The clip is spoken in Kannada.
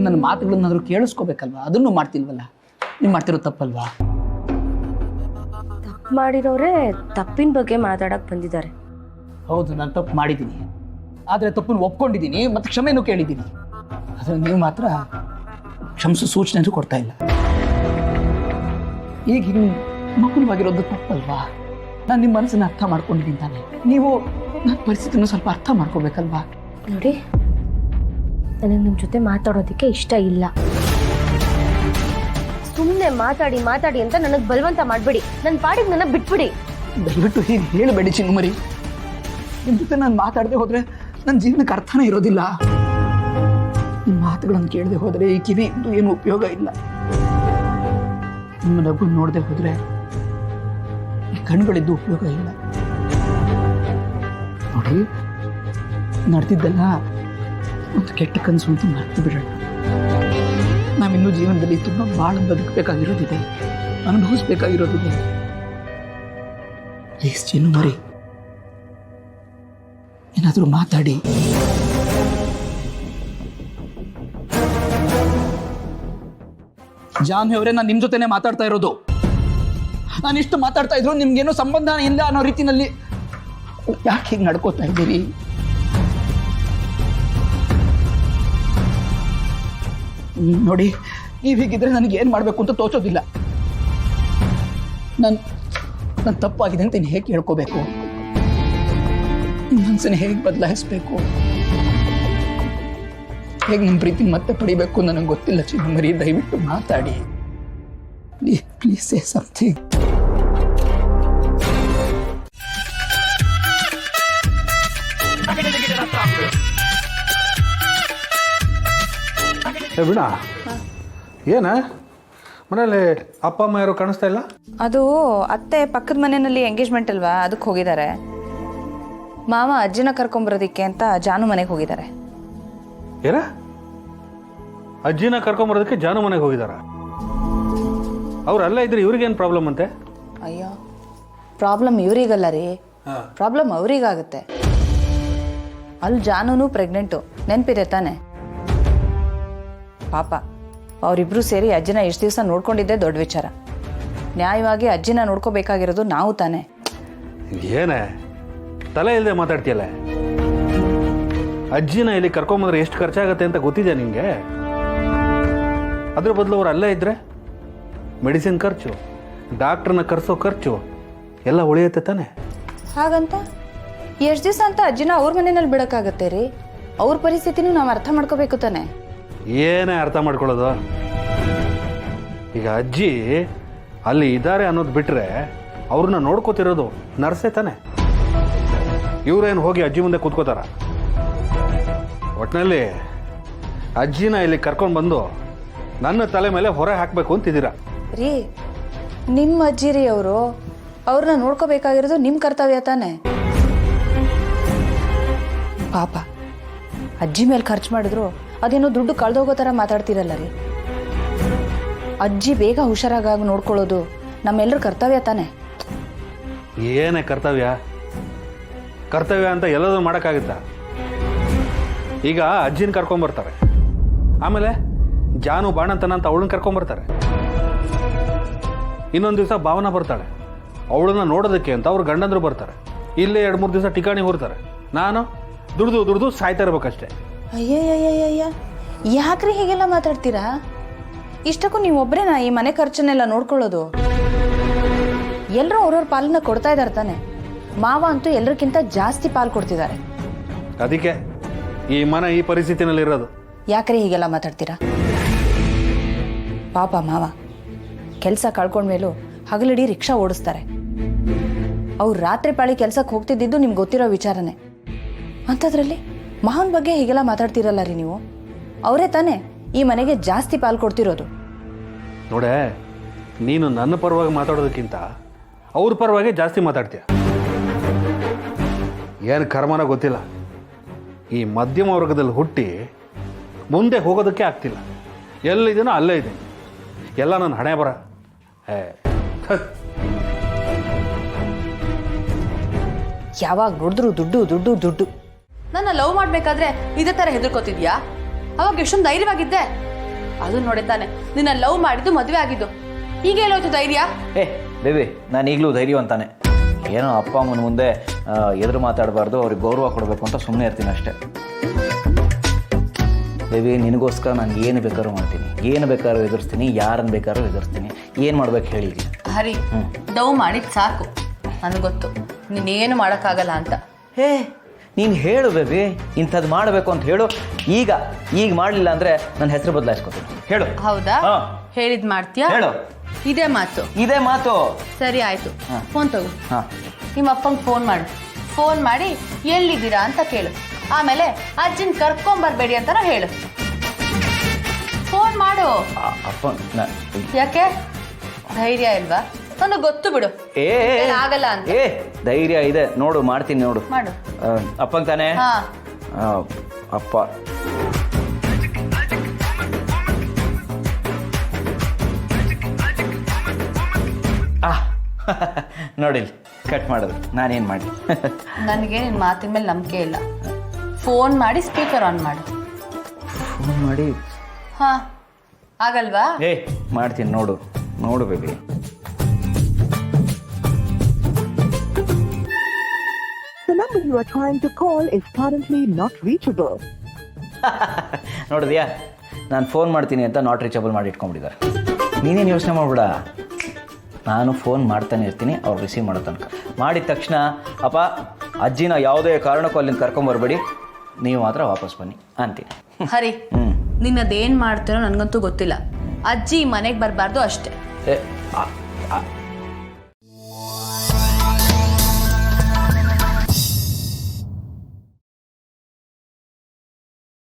ನನ್ನ ಮಾತುಗಳನ್ನಾದರೂ ಕೇಳಿಸ್ಕೋಬೇಕಲ್ವಾ? ಅದನ್ನು ಮಾಡ್ತಿಲ್ವಲ್ಲ. ನೀವು ಮಾಡ್ತಿರೋ ತಪ್ಪಲ್ವಾ? ತಪ್ಪು ಮಾಡಿರೋರೇ ತಪ್ಪಿನ ಬಗ್ಗೆ ಮಾತಾಡಕ್ಕೆ ಬಂದಿದ್ದಾರೆ. ಹೌದು, ನಾನು ತಪ್ಪು ಮಾಡಿದ್ದೀನಿ. ಆದರೆ ತಪ್ಪನ್ನು ಒಪ್ಕೊಂಡಿದ್ದೀನಿ ಮತ್ತು ಕ್ಷಮೆನೂ ಕೇಳಿದ್ದೀನಿ. ಆದರೆ ನೀವು ಮಾತ್ರ ಕ್ಷಮಿಸೋ ಸೂಚನೆನೂ ಕೊಡ್ತಾ ಇಲ್ಲ. ಈಗ ಹಿಂಗೆ ಮೌನವಾಗಿರೋದು ತಪ್ಪಲ್ವಾ? ನಾನು ನಿಮ್ಮ ಮನಸ್ಸನ್ನು ಅರ್ಥ ಮಾಡ್ಕೊಂಡಿದ್ದೀನಿ ತಾನೆ. ನೀವು ನನ್ನ ಪರಿಸ್ಥಿತಿನ ಸ್ವಲ್ಪ ಅರ್ಥ ಮಾಡ್ಕೋಬೇಕಲ್ವಾ? ನೋಡಿ, ನನಗೆ ನಿಮ್ಮ ಜೊತೆ ಮಾತಾಡೋದಕ್ಕೆ ಇಷ್ಟ ಇಲ್ಲ. ಸುಮ್ಮನೆ ಮಾತಾಡಿ ಮಾತಾಡಿ ಅಂತ ನನಗೆ ಬಲವಂತ ಮಾಡಬೇಡಿ. ನನ್ನ ಪಾಡಿಗೆ ನನ್ನ ಬಿಟ್ಬಿಡಿ. ದಯವಿಟ್ಟು ಹೀಗೆ ಹೇಳಬೇಡಿ ಚಿನ್ನುಮರಿ. ನಿಮ್ಮ ಜೊತೆ ನಾನು ಮಾತಾಡದೆ ಹೋದರೆ ನನ್ನ ಜೀವನಕ್ಕೆ ಅರ್ಥನೇ ಇರೋದಿಲ್ಲ. ನಿಮ್ಮ ಮಾತುಗಳನ್ನು ಕೇಳದೆ ಹೋದರೆ ಈ ಕಿವಿ ಏನು ಉಪಯೋಗ ಇಲ್ಲ. ನಿಮ್ಮ ನಗು ನೋಡದೆ ಹೋದರೆ ಈ ಕಣ್ಣುಗಳಿದ್ದು ಉಪಯೋಗ ಇಲ್ಲ. ನೋಡಿ, ನಡೆದಿದ್ದೆಲ್ಲ ಒಂದು ಕೆಟ್ಟ ಕನಸು ಅಂತ ಮರ್ತು ಬಿಡೋಣ. ನಾವಿನ್ನೂ ಜೀವನದಲ್ಲಿ ತುಂಬ ಭಾಳ ಬದುಕಬೇಕಾಗಿರೋದಿದೆ, ಅನುಭವಿಸ್ಬೇಕಾಗಿರೋದಿದೆ. ಪ್ಲೀಸ್ ಚಿನ್ನುಮರಿ, ಏನಾದರೂ ಮಾತಾಡಿ. ಜಾನ್ವಿ ಅವರೇ, ನಾನು ನಿಮ್ಮ ಜೊತೆನೆ ಮಾತಾಡ್ತಾ ಇರೋದು. ನಾನು ಇಷ್ಟು ಮಾತಾಡ್ತಾ ಇದ್ರು ನಿಮ್ಗೇನೋ ಸಂಬಂಧ ಇಲ್ಲ ಅನ್ನೋ ರೀತಿನಲ್ಲಿ ಯಾಕೆ ಹೀಗೆ ನಡ್ಕೋತಾ ಇದ್ದೀರಿ? ನೋಡಿ, ನೀವು ಹೀಗಿದ್ರೆ ನನಗೆ ಏನು ಮಾಡಬೇಕು ಅಂತ ತೋಚೋದಿಲ್ಲ. ನನ್ನ ತಪ್ಪಾಗಿದೆ ಅಂತ ಹೇಗೆ ಹೇಳ್ಕೋಬೇಕು? ಮನಸ್ಸನ್ನು ಹೇಗೆ ಬದಲಾಯಿಸ್ಬೇಕು? ಹೇಗೆ ನಿಮ್ಮ ಪ್ರೀತಿ ಮತ್ತೆ ಪಡಿಬೇಕು ನನಗೆ ಗೊತ್ತಿಲ್ಲ ಚಿನ್ನುಮರಿ. ದಯವಿಟ್ಟು ಮಾತಾಡಿ. Please say something. ವೀಣಾ, ಏನ ಮನೇಲಿ ಅಪ್ಪ ಅಮ್ಮ ಯಾರು ಕಾಣಿಸ್ತಾ ಇಲ್ಲ? ಅದು ಅತ್ತೆ ಪಕ್ಕದ ಮನೆಯಲ್ಲಿ ಎಂಗೇಜ್ಮೆಂಟ್ ಅಲ್ವಾ, ಅದಕ್ಕೆ ಹೋಗಿದ್ದಾರೆ. ಮಾವ ಅಜ್ಜಿನ ಕರ್ಕೊಂಬರೋದಿಕ್ಕೆ ಅಂತ ಜಾನು ಮನೆಗೆ ಹೋಗಿದ್ದಾರೆ. ಏನ ಅಜ್ಜಿನ ಕರ್ಕೊಂಬರೋದಕ್ಕೆ ಜಾನು ಮನೆಗೆ ಹೋಗಿದಾರ? ಅವ್ರು ಅಲ್ಲೇ ಇದ್ರೆ ಇವ್ರಿಗೇನು ಪ್ರಾಬ್ಲಮ್ ಅಂತೆ? ಅಯ್ಯೋ, ಪ್ರಾಬ್ಲಮ್ ಇವರಿಗಲ್ಲ ರೀ, ಪ್ರಾಬ್ಲಮ್ ಅವರಿಗಾಗುತ್ತೆ. ಅಲ್ಲಿ ಜಾನುನು ಪ್ರೆಗ್ನೆಂಟು, ನೆನಪಿದೆ ತಾನೆ? ಪಾಪ ಅವರಿಬ್ರು ಸೇರಿ ಅಜ್ಜಿನ ಎಷ್ಟು ದಿವಸ ನೋಡ್ಕೊಂಡಿದ್ದೆ ದೊಡ್ಡ ವಿಚಾರ. ನ್ಯಾಯವಾಗಿ ಅಜ್ಜಿನ ನೋಡ್ಕೋಬೇಕಾಗಿರೋದು ನಾವು ತಾನೆ. ಏನೇ ತಲೆ ಇಲ್ಲದೆ ಮಾತಾಡ್ತೀಯಲ್ಲ? ಅಜ್ಜಿನ ಇಲ್ಲಿ ಕರ್ಕೊಂಬಂದ್ರೆ ಎಷ್ಟು ಖರ್ಚಾಗತ್ತೆ ಅಂತ ಗೊತ್ತಿದೆ ನಿಮಗೆ? ಅದ್ರ ಬದಲು ಅವ್ರು ಅಲ್ಲೇ ಇದ್ರೆ ಮೆಡಿಸಿನ್ ಖರ್ಚು, ಡಾಕ್ಟ್ರನ್ನ ಕರೆಸೋ ಖರ್ಚು ಎಲ್ಲ ಉಳಿಯುತ್ತೆ ತಾನೆ? ಹಾಗಂತ ಎಷ್ಟು ದಿವಸ ಅಂತ ಅಜ್ಜಿನ ಅವ್ರ ಮನೆಯಲ್ಲಿ ಬಿಡೋಕ್ಕಾಗತ್ತೆ ರೀ? ಅವ್ರ ಪರಿಸ್ಥಿತಿನೂ ನಾವು ಅರ್ಥ ಮಾಡ್ಕೋಬೇಕು ತಾನೆ. ಏನೇ ಅರ್ಥ ಮಾಡ್ಕೊಳ್ಳೋದು? ಈಗ ಅಜ್ಜಿ ಅಲ್ಲಿ ಇದ್ದಾರೆ ಅನ್ನೋದು ಬಿಟ್ಟರೆ ಅವ್ರನ್ನ ನೋಡ್ಕೋತಿರೋದು ನರ್ಸೇ ತಾನೆ. ಇವ್ರೇನು ಹೋಗಿ ಅಜ್ಜಿ ಮುಂದೆ ಕೂತ್ಕೋತಾರ? ಒಟ್ಟಿನಲ್ಲಿ ಅಜ್ಜಿನ ಇಲ್ಲಿ ಕರ್ಕೊಂಡು ಬಂದು ನನ್ನ ತಲೆ ಮೇಲೆ ಹೊರೆ ಹಾಕಬೇಕು ಅಂತಿದ್ದೀರಾ ರೀ? ನಿಮ್ಮ ಅಜ್ಜಿ ರೀ ಅವರು, ಅವ್ರನ್ನ ನೋಡ್ಕೋಬೇಕಾಗಿರೋದು ನಿಮ್ಮ ಕರ್ತವ್ಯ ತಾನೆ. ಪಾಪ ಅಜ್ಜಿ ಮೇಲೆ ಖರ್ಚು ಮಾಡಿದ್ರು ಅದೇನೋ ದುಡ್ಡು ಕಳೆದೋಗೋ ಥರ ಮಾತಾಡ್ತಿರಲ್ಲ ರೀ. ಅಜ್ಜಿ ಬೇಗ ಹುಷಾರಾಗಿ ನೋಡ್ಕೊಳ್ಳೋದು ನಮ್ಮೆಲ್ಲರ ಕರ್ತವ್ಯ ತಾನೆ. ಏನೇ ಕರ್ತವ್ಯ ಕರ್ತವ್ಯ ಅಂತ ಎಲ್ಲದೂ ಮಾಡೋಕ್ಕಾಗುತ್ತಾ? ಈಗ ಅಜ್ಜಿನ ಕರ್ಕೊಂಬರ್ತಾರೆ, ಆಮೇಲೆ ಜಾನು ಬಾಣಂತನ ಅಂತ ಅವಳನ್ನ ಕರ್ಕೊಂಬರ್ತಾರೆ. ಇನ್ನೊಂದು ದಿವಸ ಭಾವನ ಬರ್ತಾಳೆ, ಅವಳನ್ನ ನೋಡೋದಕ್ಕೆ ಅಂತ ಅವ್ರ ಗಂಡಂದ್ರು ಬರ್ತಾರೆ. ಇಲ್ಲೇ 2-3 ದಿವಸ ಟಿಕಾಣಿ ಹೊರ್ತಾರೆ. ನಾನು ದುಡ್ದು ಸಾಯ್ತಾ ಇರ್ಬೇಕಷ್ಟೇ. ಅಯ್ಯಯ್ಯಯ್ಯಯ್ಯ, ಯಾಕ್ರಿ ಹೀಗೆಲ್ಲ ಮಾತಾಡ್ತೀರಾ? ಇಷ್ಟಕ್ಕೂ ನೀವು ಒಬ್ಬರೇನಾ ಈ ಮನೆ ಖರ್ಚನ್ನೆಲ್ಲ ನೋಡ್ಕೊಳ್ಳೋದು? ಎಲ್ಲರೂ ಅವ್ರವ್ರ ಪಾಲನ್ನ ಕೊಡ್ತಾ ಇದ್ದಾರೆ ತಾನೆ. ಮಾವ ಅಂತೂ ಎಲ್ಲರಿಗಿಂತ ಜಾಸ್ತಿ ಪಾಲು ಕೊಡ್ತಿದ್ದಾರೆ. ಅದಕ್ಕೆ ಈ ಮನೆ ಈ ಪರಿಸ್ಥಿತಿನಲ್ಲಿರೋದು. ಯಾಕ್ರಿ ಹೀಗೆಲ್ಲ ಮಾತಾಡ್ತೀರಾ? ಪಾಪ ಮಾವ ಕೆಲಸ ಕಳ್ಕೊಂಡ್ಮೇಲೂ ಹಗಲಿಡೀ ರಿಕ್ಷಾ ಓಡಿಸ್ತಾರೆ. ಅವ್ರು ರಾತ್ರಿ ಪಾಳಿ ಕೆಲಸಕ್ಕೆ ಹೋಗ್ತಿದ್ದಿದ್ದು ನಿಮ್ಗೆ ಗೊತ್ತಿರೋ ವಿಚಾರನೇ. ಅಂಥದ್ರಲ್ಲಿ ಮಾವನ ಬಗ್ಗೆ ಹೀಗೆಲ್ಲ ಮಾತಾಡ್ತಿರಲ್ಲ ರೀ ನೀವು? ಅವರೇ ತಾನೇ ಈ ಮನೆಗೆ ಜಾಸ್ತಿ ಪಾಲು ಕೊಡ್ತಿರೋದು. ನೋಡೆ, ನೀನು ನನ್ನ ಪರವಾಗಿ ಮಾತಾಡೋದಕ್ಕಿಂತ ಅವ್ರ ಪರವಾಗಿ ಜಾಸ್ತಿ ಮಾತಾಡ್ತೀಯ. ಏನು ಕರ್ಮನ ಗೊತ್ತಿಲ್ಲ. ಈ ಮಧ್ಯಮ ವರ್ಗದಲ್ಲಿ ಹುಟ್ಟಿ ಮುಂದೆ ಹೋಗೋದಕ್ಕೆ ಆಗ್ತಿಲ್ಲ. ಎಲ್ಲಿದ್ದೀನೋ ಅಲ್ಲೇ ಇದ್ದೀನಿ. ಎಲ್ಲ ನನ್ನ ಹಣೆ ಬರ. ಯಾವಾಗ ನೋಡಿದ್ರು ದುಡ್ಡು ದುಡ್ಡು ದುಡ್ಡು. ನನ್ನ ಲವ್ ಮಾಡ್ಬೇಕಾದ್ರೆ ಇದೇ ತರ ಹೆದರ್ಕೋತಿದ್ಯಾ? ಅವಾಗ ಎಷ್ಟೊಂದು ಧೈರ್ಯವಾಗಿದ್ದೆ. ಅದು ನೋಡಿತಾನೆ ನಿನ್ನ ಲವ್ ಮಾಡಿದ್ದು ಮದುವೆ ಆಗಿದ್ದು ಈಗ ಎಲ್ಲೋಯ್ತು ಧೈರ್ಯ? ಬೇಬಿ ನಾನು ಈಗಲೂ ಧೈರ್ಯವಂತಾನೆ. ಏನೋ ಅಪ್ಪ ಅಮ್ಮನ ಮುಂದೆ ಎದುರು ಮಾತಾಡಬಾರ್ದು, ಅವ್ರಿಗೆ ಗೌರವ ಕೊಡಬೇಕು ಅಂತ ಸುಮ್ಮನೆ ಇರ್ತೀನಿ ಅಷ್ಟೇ. ಬೇಬಿ ನಿನಗೋಸ್ಕರ ನಾನು ಏನು ಬೇಕಾದ್ರೂ ಮಾಡ್ತೀನಿ, ಏನು ಬೇಕಾದ್ರೂ ಎದುರಿಸ್ತೀನಿ, ಯಾರನ್ನು ಬೇಕಾದ್ರೂ ಎದುರಿಸ್ತೀನಿ. ಏನು ಮಾಡ್ಬೇಕು ಹೇಳಿದ್ದೀನಿ ಹರಿ. ಡವ್ ಮಾಡಿದ್ ಸಾಕು, ನನಗೆ ಗೊತ್ತು ನೀನೇನು ಮಾಡೋಕ್ಕಾಗಲ್ಲ ಅಂತ. ನೀನು ಹೇಳು ಬೇಬಿ, ಇಂಥದ್ದು ಮಾಡಬೇಕು ಅಂತ ಹೇಳು. ಈಗ ಮಾಡಲಿಲ್ಲ ಅಂದರೆ ನನ್ನ ಹೆಸರು ಬದಲಾಯಿಸ್ಕೊತೀನಿ. ಹೇಳು. ಹೌದಾ? ಹಾ. ಹೇಳಿದ್ ಮಾಡ್ತೀಯಾ? ಹೇಳು. ಇದೇ ಮಾತು? ಇದೇ ಮಾತು. ಸರಿ ಆಯ್ತು, ಫೋನ್ ತಗೋ. ಹಾಂ, ನಿಮ್ಮ ಅಪ್ಪಂಗೆ ಫೋನ್ ಮಾಡು. ಫೋನ್ ಮಾಡಿ ಎಲ್ಲಿದ್ದೀರಾ ಅಂತ ಕೇಳು. ಆಮೇಲೆ ಅಜ್ಜಿನ ಕರ್ಕೊಂಬರ್ಬೇಡಿ ಅಂತ ಹೇಳು. ಫೋನ್ ಮಾಡು. ಅಪ್ಪ ಯಾಕೆ ಧೈರ್ಯ ಇಲ್ವಾ? ನನಗೆ ಗೊತ್ತು ಬಿಡು ಆಗಲ್ಲ ಅಂತ. ಧೈರ್ಯ ಇದೆ ನೋಡು, ಮಾಡ್ತೀನಿ ನೋಡು. ಮಾಡು. ಅಪ್ಪಂಗೆ ತಾನೇ? ಹಾ. ಅಪ್ಪ ನೋಡಿಲ್ ಕಟ್ ಮಾಡೋದು ನಾನೇನು ಮಾಡಿ. ನನಗೆ ನಿನ್ನ ಮಾತಿನ ಮೇಲೆ ನಂಬಿಕೆ ಇಲ್ಲ. ಫೋನ್ ಮಾಡಿ ಸ್ಪೀಕರ್ ಆನ್ ಮಾಡು. ಫೋನ್ ಮಾಡಿ? ಹಾ, ಆಗಲ್ವಾ? ಮಾಡ್ತೀನಿ ನೋಡು ನೋಡು baby. The number you are trying to call is currently not reachable. ನೋಡಿದ್ಯಾ, ನಾನು ಫೋನ್ ಮಾಡ್ತೀನಿ ಅಂತ ನಾಟ್ ರೀಚಬಲ್ ಮಾಡಿ ಇಟ್ಕೊಂಡ್ಬಿಟ್ಟಿದ್ದಾರೆ. ನೀನೇನು ಯೋಚನೆ ಮಾಡ್ಬಿಡ, ನಾನು ಫೋನ್ ಮಾಡ್ತಾನೆ ಇರ್ತೀನಿ, ಅವ್ರು ರಿಸೀವ್ ಮಾಡೋ ತನಕ. ಮಾಡಿದ ತಕ್ಷಣ ಅಪ್ಪ ಅಜ್ಜಿನ ಯಾವುದೇ ಕಾರಣಕ್ಕೂ ಅಲ್ಲಿಂದ ಕರ್ಕೊಂಬರ್ಬೇಡಿ, ನೀವು ಮಾತ್ರ ವಾಪಸ್ ಬನ್ನಿ ಅಂತೀನಿ. ಹರಿ, ನಿನ್ನದೇನು ಮಾಡ್ತೀರೋ ನನಗಂತೂ ಗೊತ್ತಿಲ್ಲ. ಅಜ್ಜಿ ಮನೆಗೆ ಬರಬಾರ್ದು ಅಷ್ಟೇ.